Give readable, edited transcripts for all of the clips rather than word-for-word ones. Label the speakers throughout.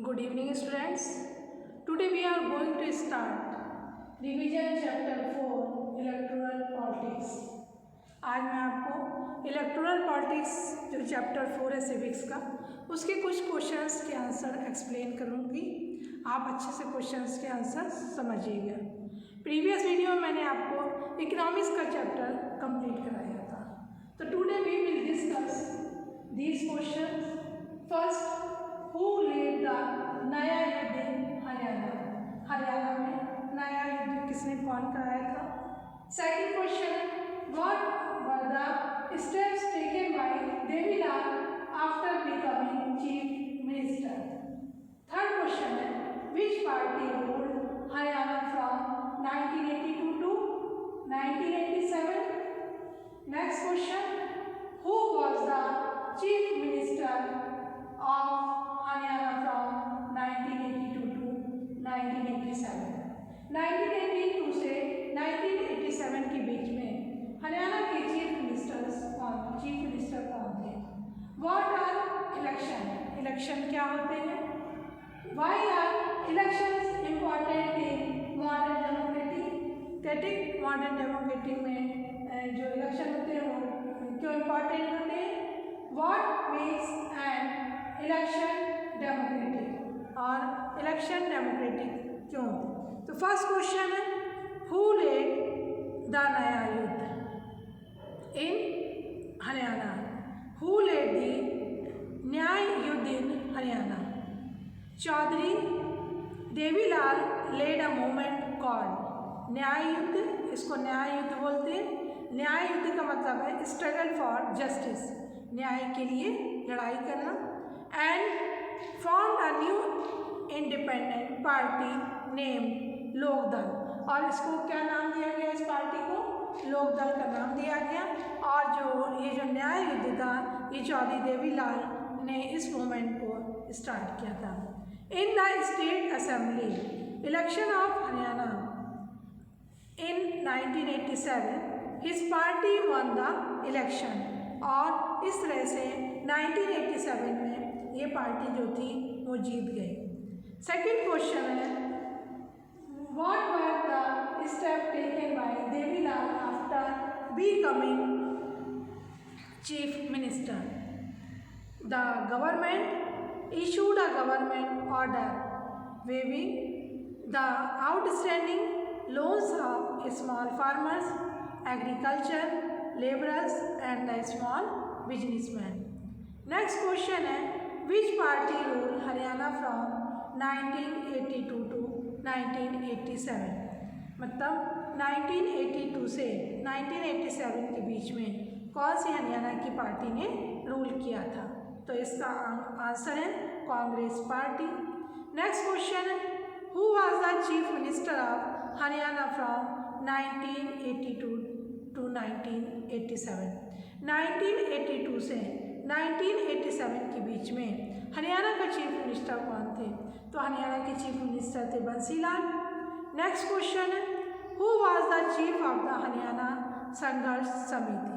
Speaker 1: Good evening students. Today we are going to start revision chapter 4 electoral politics. आज मैं आपको electoral politics जो chapter 4 है civics का उसके कुछ क्वेश्चंस के आंसर एक्सप्लेन करूँगी। आप अच्छे से क्वेश्चंस के आंसर समझिएगा। प्रीवियस वीडियो में मैंने आपको इकोनॉमिक्स का चैप्टर कंप्लीट कराया था। तो today we will discuss these questions. First, who led the नया युद्ध इन हरियाणा? हरियाणा में नया युद्ध किसने कौन कराया था? सेकंड क्वेश्चन है, what were the steps taken by Devi Lal after becoming chief minister? Third question है, which party ruled Haryana from 1982 to 1987? Next question, who was the chief minister of Haryana from 1982 to 1987? 1982 से 1987 के बीच में हरियाणा के चीफ मिनिस्टर कौन थे? What are election? Election क्या होते हैं? Why are elections important in modern democracy? Modern democratic में जो इलेक्शन होते हैं वो क्यों इम्पॉर्टेंट होते हैं? What makes an election democratic और इलेक्शन डेमोक्रेटिक क्यों? तो फर्स्ट क्वेश्चन है, हु लेड द नया युद्ध in Haryana? Who led the Nyay Yuddh in Haryana? Chaudhary Devi Lal led a movement called Nyay Yuddh. इसको न्याय युद्ध बोलते हैं। न्याय युद्ध का मतलब है स्ट्रगल फॉर जस्टिस, न्याय के लिए लड़ाई करना। And form a new independent party name Lok Dal, और इसको क्या नाम दिया गया? इस पार्टी को लोकदल का नाम दिया गया। और ये जो न्याय युद्ध था ये चौधरी देवीलाल ने इस मूवमेंट को स्टार्ट किया था। In the state assembly election of Haryana in 1987 his party one the election, और इस तरह से 1987 में ये पार्टी जो थी वो जीत गई। सेकंड क्वेश्चन है, what were the step taken by Devi Lal after becoming chief minister? The government issued a government order waiving the outstanding loans of small farmers, agriculture laborers and the small businessmen. Next question है, which party ruled Haryana from 1982 to 1987? मतलब 1982 से 1987 के बीच में कौन सी हरियाणा की party ने rule किया था? तो इसका आंसर है कांग्रेस पार्टी। नेक्स्ट क्वेश्चन है, who was the chief minister of Haryana from 1982 to 1987? 1982 से 1987 के बीच में हरियाणा का चीफ मिनिस्टर कौन थे? तो हरियाणा के चीफ मिनिस्टर थे बंसीलाल। नेक्स्ट क्वेश्चन है, who was the chief of the Haryana संघर्ष समिति?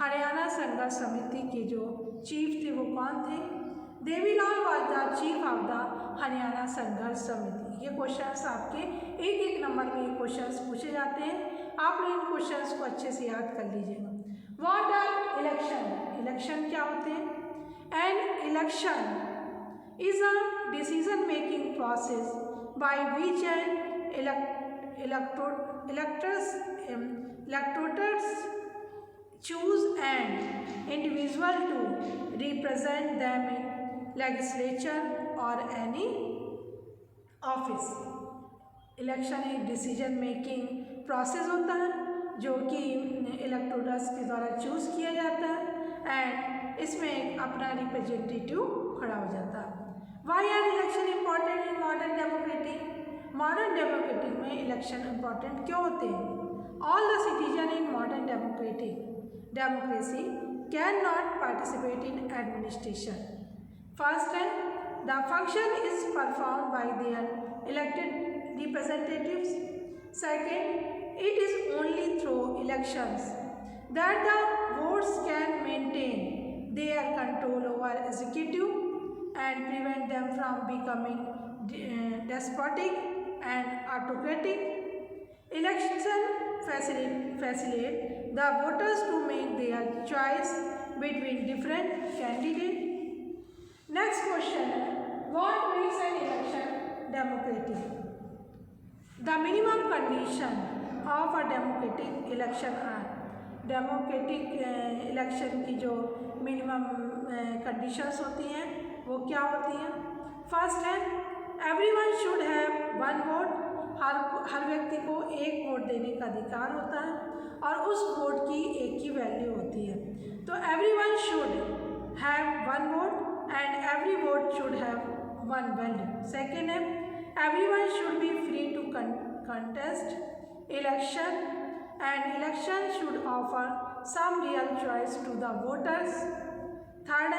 Speaker 1: हरियाणा संघर्ष समिति के जो चीफ थे वो कौन थे? Devilal was the chief of the Haryana संघर्ष समिति। ये क्वेश्चंस आपके एक एक नंबर में ये क्वेश्चंस पूछे जाते हैं। आप लोग इन क्वेश्चंस को अच्छे से याद कर लीजिएगा। What are election? इलेक्शन क्या होते हैं? An election is a decision making process by which an electors choose an individual to represent them in legislature or any office. Election एक डिसीजन मेकिंग प्रोसेस होता है जो कि इलेक्टोरल्स के द्वारा चूज़ किया जाता है एंड इसमें एक अपना रिप्रेजेंटेटिव खड़ा हो जाता है। Why are election important in modern democratic? Modern democratic में इलेक्शन इम्पॉर्टेंट क्यों होते हैं? All the citizen in modern democracy cannot participate in administration. First, the function is performed by their elected representatives. Second, it is only through elections that the votes can maintain their control over executive. and prevent them from becoming despotic and autocratic. Election facilitate the voters to make their choice between different candidates. Next question है, what makes an election democratic? The minimum condition of a democratic election are democratic election की जो minimum conditions होती हैं वो क्या होती हैं? First है everyone should have one vote, हर व्यक्ति को एक वोट देने का अधिकार होता है और उस वोट की एक ही वैल्यू होती है। तो everyone should have one vote and every vote should have one value. Second है everyone should be free to contest election and election should offer some real choice to the voters. Third,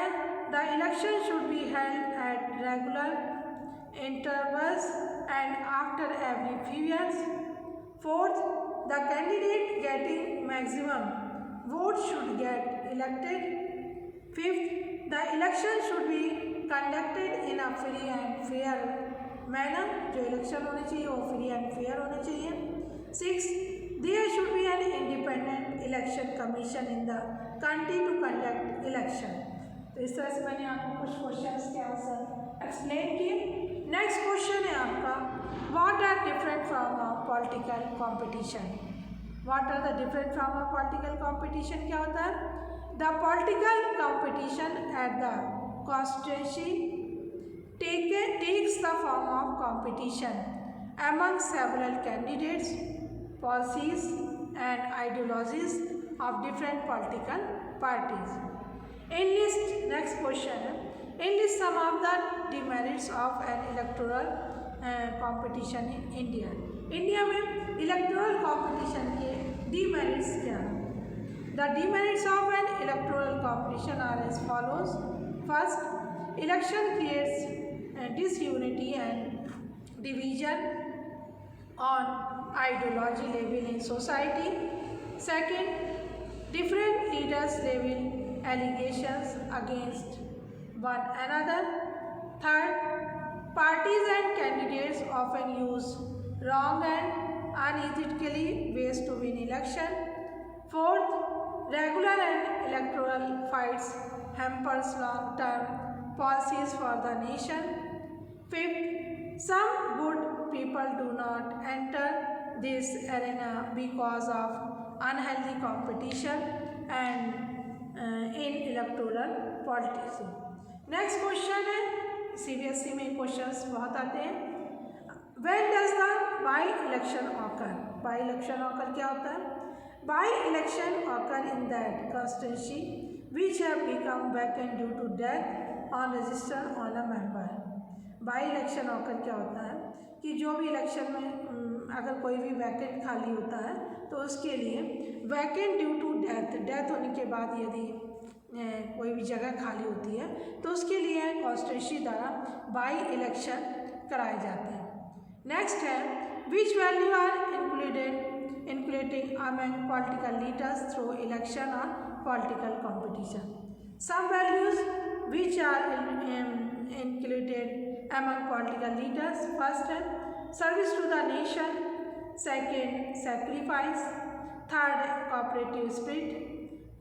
Speaker 1: the election should be held at regular intervals and after every few years. Fourth, the candidate getting maximum votes should get elected. Fifth, the election should be conducted in a free and fair manner. जो election होने चाहिए वो free and fair होने चाहिए। Sixth, there should be an independent election commission in the country to conduct election. तो इस तरह से मैंने आपको कुछ क्वेश्चंस के आंसर एक्सप्लेन किए। नेक्स्ट क्वेश्चन है आपका what are different from a political competition? What are the different from a political competition क्या होता है? The political competition at the constituency takes the form of competition among several candidates, policies and ideologies of different political parties. Next question है enlist some of the demerits of an electoral competition in India. India में electoral competition के demerits क्या हैं? The demerits of an electoral competition are as follows. First, election creates disunity and division on ideology level in society. Second, different leaders level allegations against one another. Third, parties and candidates often use wrong and unethically ways to win election. Fourth, regular and electoral fights hampers long-term policies for the nation. Fifth, some good people do not enter this arena because of unhealthy competition and in electoral politics. Next question है CBSE में questions बहुत आते हैं। When does the by-election occur? By-election occur क्या होता है? By-election occur in that constituency which have become vacant due to death on register on a member. By election occur क्या होता है कि जो भी इलेक्शन में अगर कोई भी वैकेंट खाली होता है तो उसके लिए वैकेंट ड्यू टू डेथ होने के बाद यदि कोई भी जगह खाली होती है तो उसके लिए कॉन्स्टिट्यूंसी द्वारा बाई इलेक्शन कराए जाते हैं। नेक्स्ट है which value are including among political leaders through election और political competition. Some values which are included among political leaders. First, service to the nation. Second, sacrifice. Third, cooperative spirit.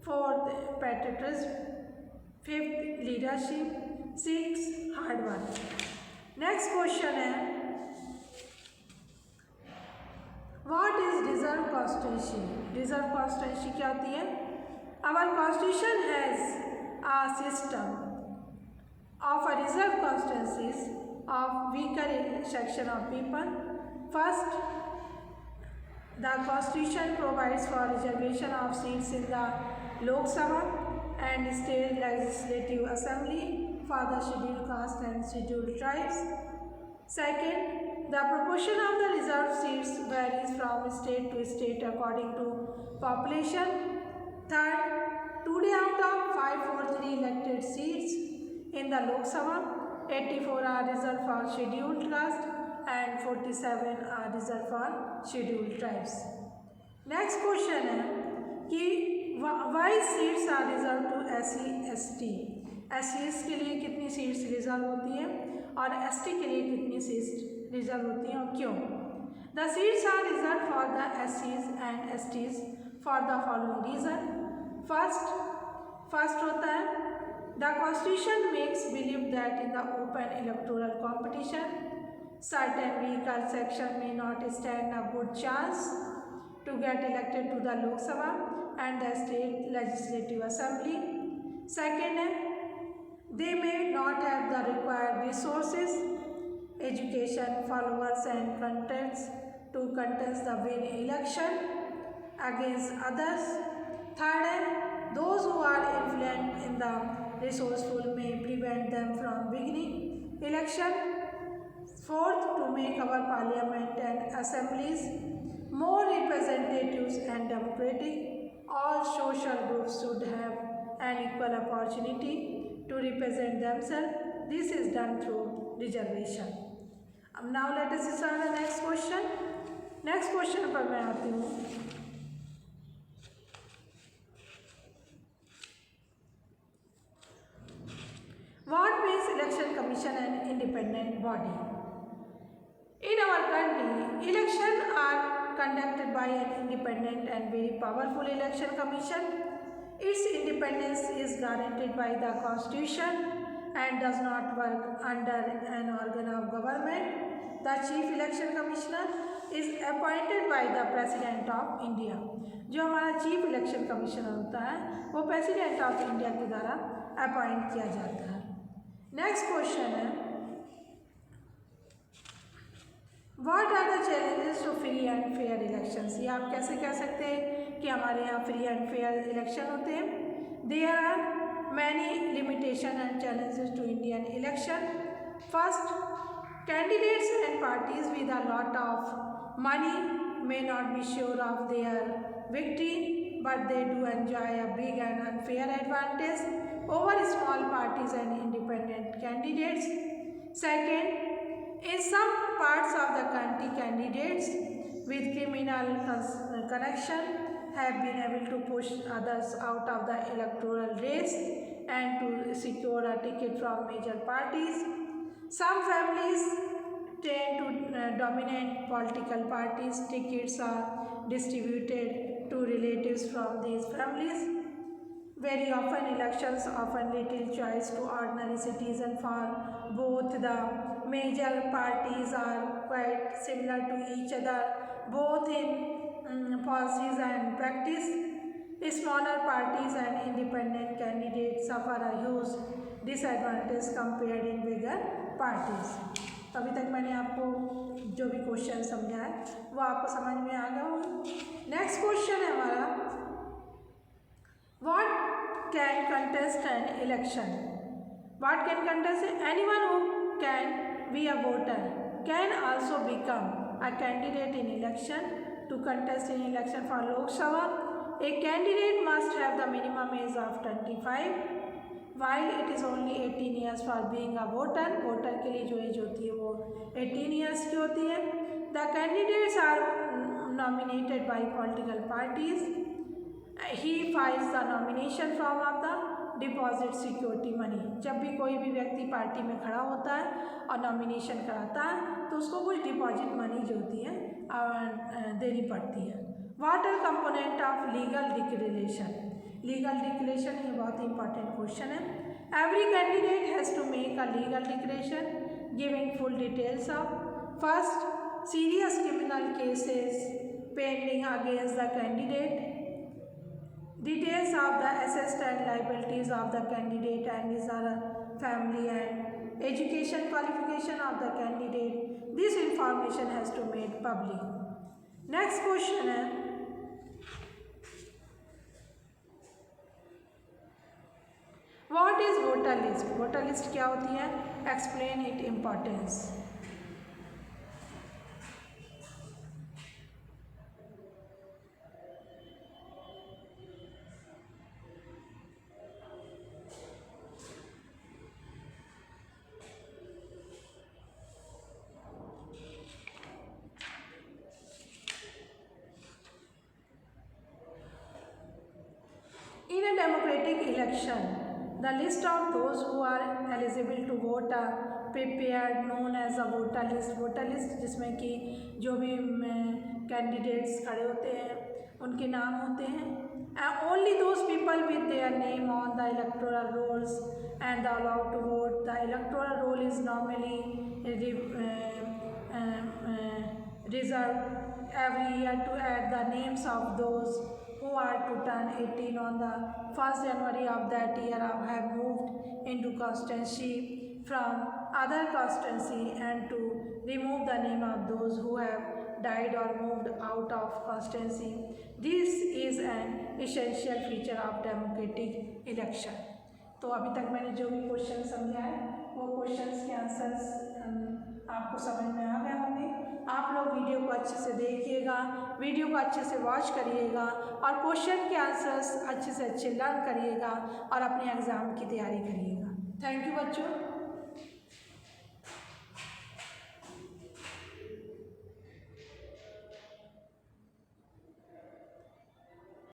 Speaker 1: Fourth, patriotism. Fifth, leadership. Sixth, hard work. Next question है what is reserve constituency? Reserve constituency क्या होती है? Our constitution has a system of a reserve constituencies of weaker section of people. First, the constitution provides for reservation of seats in the Lok Sabha and state legislative assembly for the scheduled caste and scheduled tribes. Second, the proportion of the reserved seats varies from state to state according to population. Third, today out of 543 elected seats in the Lok Sabha, 84 are reserved for scheduled caste and 47 are reserved for scheduled tribes. Next question है कि why seats are reserved to SC ST? SCs के लिए कितनी seats reserve होती हैं और ST के लिए कितनी सीट्स रिजर्व होती हैं और क्यों? The seats are reserve for the SCs and STs for the following reason. First होता है the constitution makes believe that in the open electoral competition certain weaker section may not stand a good chance to get elected to the Lok Sabha and the state legislative assembly. Second है they may not have the required resources, education, followers and contacts to contest the win election against others. Third है those who are influent in the resourceful may prevent them from beginning election. Fourth, to make our parliament and assemblies more representatives and democratic, all social groups should have an equal opportunity to represent themselves. This is done through reservation. Now let us start the next question. Next question पर मैं आती हूँ. What makes election commission an independent body? In our country, elections are conducted by an independent and very powerful election commission. Its independence is guaranteed by the Constitution and does not work under an organ of government. The Chief Election Commissioner is appointed by the President of India. जो हमारा chief election commissioner होता है वो president of India के द्वारा appoint किया जाता है. नेक्स्ट क्वेश्चन है what are the challenges to free and fair elections. ये आप कैसे कह सकते हैं कि हमारे यहाँ फ्री एंड फेयर इलेक्शन होते हैं. There are many limitation and challenges to Indian election. First, candidates and parties with a lot of money may not be sure of their victory, but they do enjoy a big and unfair advantage over small parties and independent candidates. Second, in some parts of the country, candidates with criminal connection have been able to push others out of the electoral race and to secure a ticket from major parties. Some families tend to dominate political parties. Tickets are distributed to relatives from these families. Very often elections offer little choice to ordinary citizens, for both the major parties are quite similar to each other both in policies and practice. Smaller parties and independent candidates suffer a huge disadvantage compared in bigger parties. तो अभी तक मैंने आपको जो भी question समझा है वो आपको समझ में आ गया होगा. नेक्स्ट क्वेश्चन है हमारा what can contest an election. What can contest anyone who can be a voter can also become a candidate in election. To contest in election for Lok Sabha a candidate must have the minimum age of 25 while it is only 18 years for being a voter. Voter के लिए जो as होती है वो 18 years की होती है. The candidates are nominated by political parties. He files the nomination form of the deposit security money. जब भी कोई भी व्यक्ति पार्टी में खड़ा होता है और नॉमिनेशन कराता है तो उसको कुछ डिपॉजिट मनी जो होती है देनी पड़ती है. What are component of legal declaration? Legal declaration ये बहुत ही इंपॉर्टेंट क्वेश्चन है. Every candidate has to make a legal declaration giving full details of first serious criminal cases pending against the candidate, details of the assets and liabilities of the candidate and his family and education qualification of the candidate. This information has to made public. Next question है what is voter list. Voter list क्या होती है? Explain it importance. In a democratic election, The list of those who are eligible to vote are prepared known as a voter list. Voter list जिसमें कि जो भी candidates खड़े होते हैं उनके नाम होते हैं. Only those people with their name on the electoral rolls and allowed to vote. The electoral roll is normally reserved every year to add the names of those who are to turn 18 on the 1st January of that year or have moved into constituency from other constituency, and to remove the name of those who have died or moved out of constituency. This is an essential feature of democratic election. तो अभी तक मैंने जो भी question समझाए वो questions के answers आपको समझ में आ गए होंगे. आप लोग वीडियो को अच्छे से देखिएगा, वीडियो को अच्छे से वॉच करिएगा और क्वेश्चन के आंसर्स अच्छे से अच्छे लर्न करिएगा और अपने एग्ज़ाम की तैयारी करिएगा. थैंक यू बच्चों.